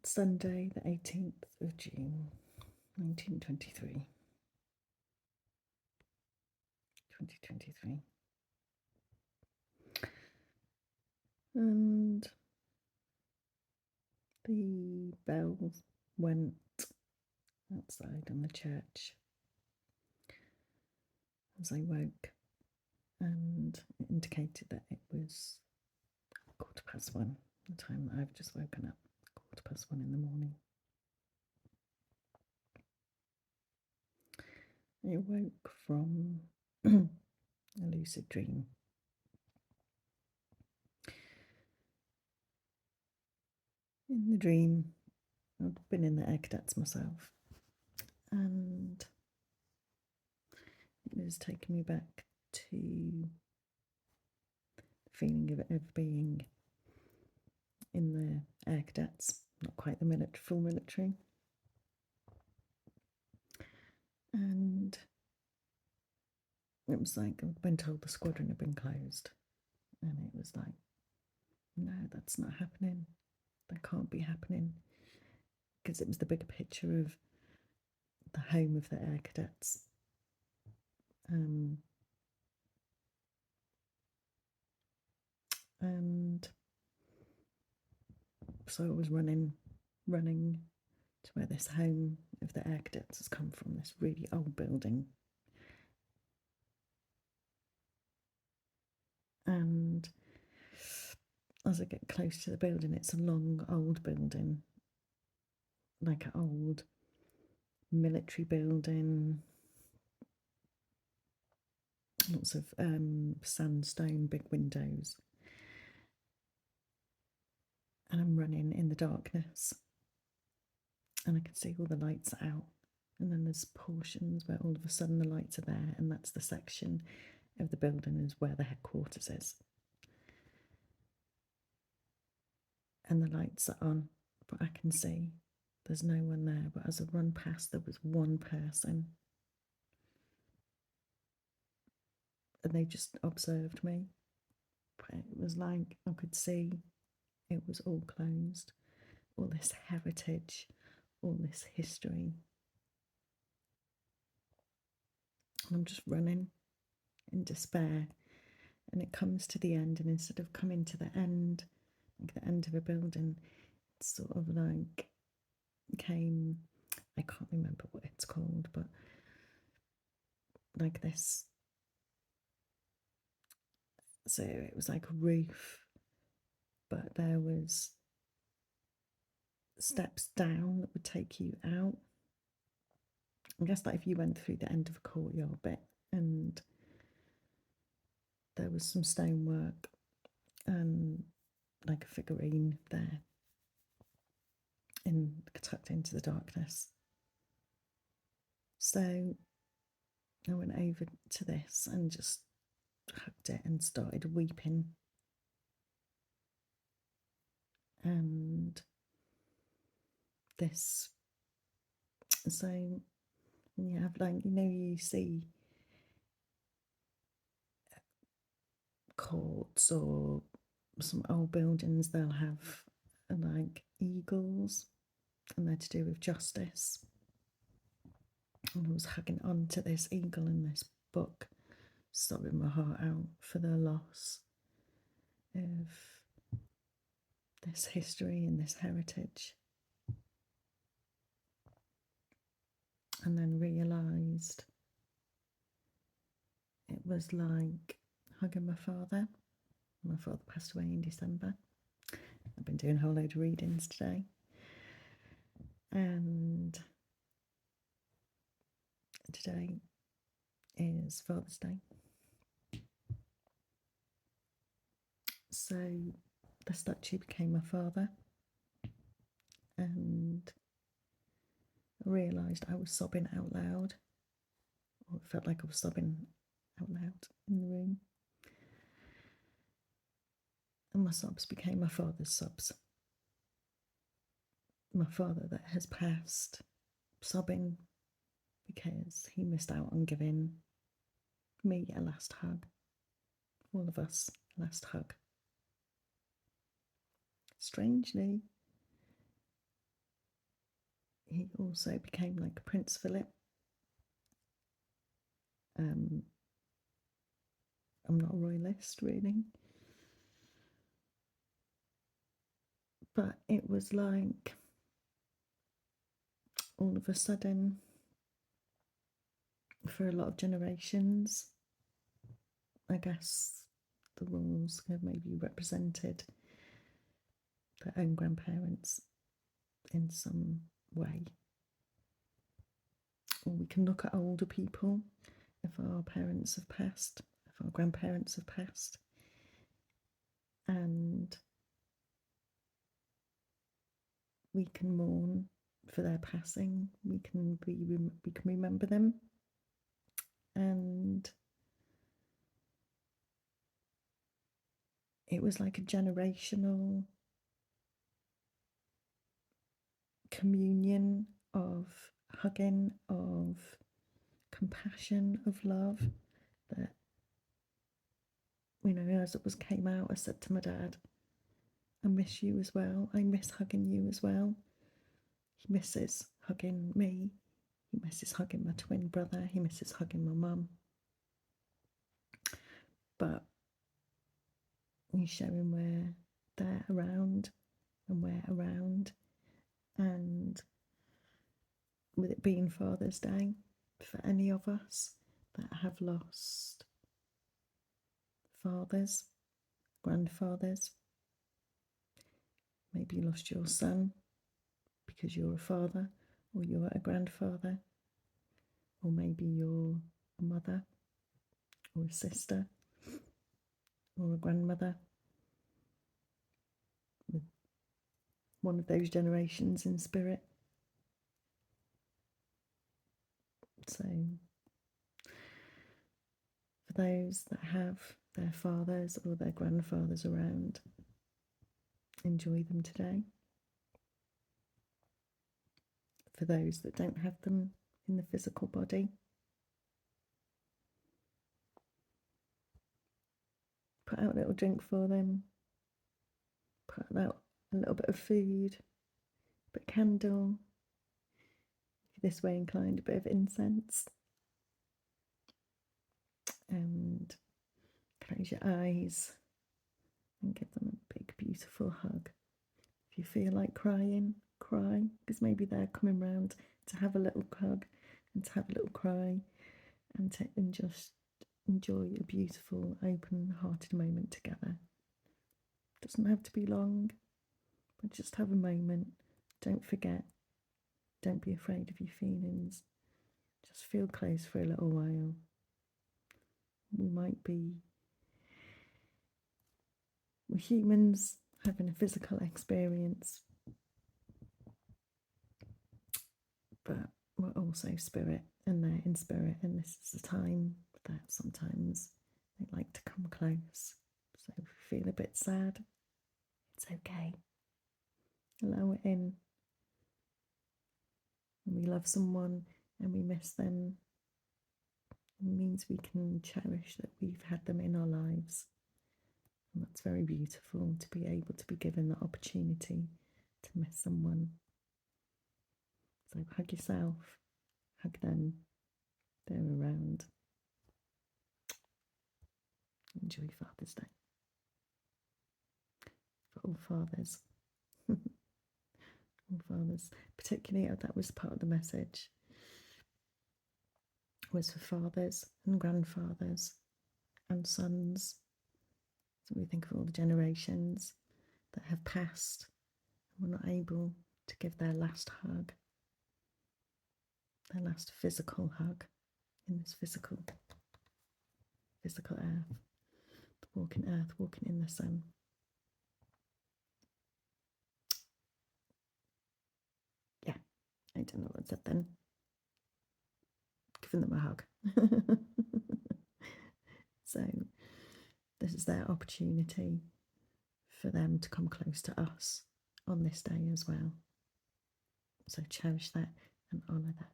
Sunday, the 18th of June, 1923. 2023. And the bells went outside in the church as I woke, and it indicated that it was 1:15, the time that I've just woken up, 1:15 in the morning. I woke from a lucid dream. In the dream, I'd been in the air cadets myself, and it was taking me back to the feeling of being in the air cadets, not quite the full military. And it was like I'd been told the squadron had been closed, and it was like, no, that's not happening. That can't be happening, because it was the bigger picture of the home of the air cadets. And so I was running to where this home of the air cadets has come from, this really old building. And as I get close to the building, it's a long old building, like an old military building, lots of sandstone, big windows. And I'm running in the darkness, and I can see all the lights are out, and then there's portions where all of a sudden the lights are there, and that's the section of the building is where the headquarters is. And the lights are on, but I can see there's no one there. But as I run past, there was one person, and they just observed me. But it was like I could see it was all closed, all this heritage, all this history. And I'm just running in despair, and it comes to the end, and instead of coming to the end, like the end of a building, it's sort of like came, I can't remember what it's called, but like this. So it was like a roof, but there was steps down that would take you out. I guess like if you went through the end of a courtyard bit, and there was some stonework and like a figurine there, tucked into the darkness. So I went over to this and just hugged it and started weeping. And this, so when you have like, you see courts or some old buildings, they'll have like eagles, and they're to do with justice. And I was hugging onto this eagle in this book, sobbing my heart out for the loss of this history and this heritage. And then realised it was like hugging my father. My father passed away in December. I've been doing a whole load of readings today. And today is Father's Day. So the statue became my father, and I realised I was sobbing out loud, or it felt like I was sobbing out loud in the room. And my sobs became my father's sobs. My father that has passed, sobbing because he missed out on giving me a last hug, all of us a last hug. Strangely, he also became like Prince Philip. I'm not a royalist really, but it was like all of a sudden, for a lot of generations, I guess the royals have maybe represented their own grandparents in some way. Or we can look at older people if our parents have passed, if our grandparents have passed, and we can mourn for their passing. We can remember them, and it was like a generational communion of hugging, of compassion, of love, that, as it came out, I said to my dad, I miss you as well. I miss hugging you as well. He misses hugging me. He misses hugging my twin brother. He misses hugging my mum. But he's showing where they're around and we're around. And with it being Father's Day, for any of us that have lost fathers, grandfathers, maybe you lost your son because you're a father, or you're a grandfather, or maybe you're a mother or a sister or a grandmother, with one of those generations in spirit. So for those that have their fathers or their grandfathers around, enjoy them today. For those that don't have them in the physical body, put out a little drink for them, put out a little bit of food, a bit of candle, if you're this way inclined, a bit of incense, and close your eyes and give them a big, beautiful hug. If you feel like crying, cry, because maybe they're coming round to have a little hug and to have a little cry and just enjoy a beautiful, open-hearted moment together. Doesn't have to be long, but just have a moment. Don't forget. Don't be afraid of your feelings. Just feel close for a little while. We're humans having a physical experience, but we're also spirit, and they're in spirit, and this is a time that sometimes they like to come close. So if you feel a bit sad, it's okay. Allow it in. When we love someone and we miss them, it means we can cherish that we've had them in our lives. And that's very beautiful, to be able to be given the opportunity to miss someone. So hug yourself, hug them, they're around. Enjoy Father's Day. For all fathers. All fathers. Particularly, that was part of the message, was for fathers and grandfathers and sons. So we think of all the generations that have passed and were not able to give their last hug, their last physical hug in this physical earth, walking earth, walking in the sun. Yeah, I don't know what I said then. Giving them a hug. So this is their opportunity for them to come close to us on this day as well. So cherish that and honour that.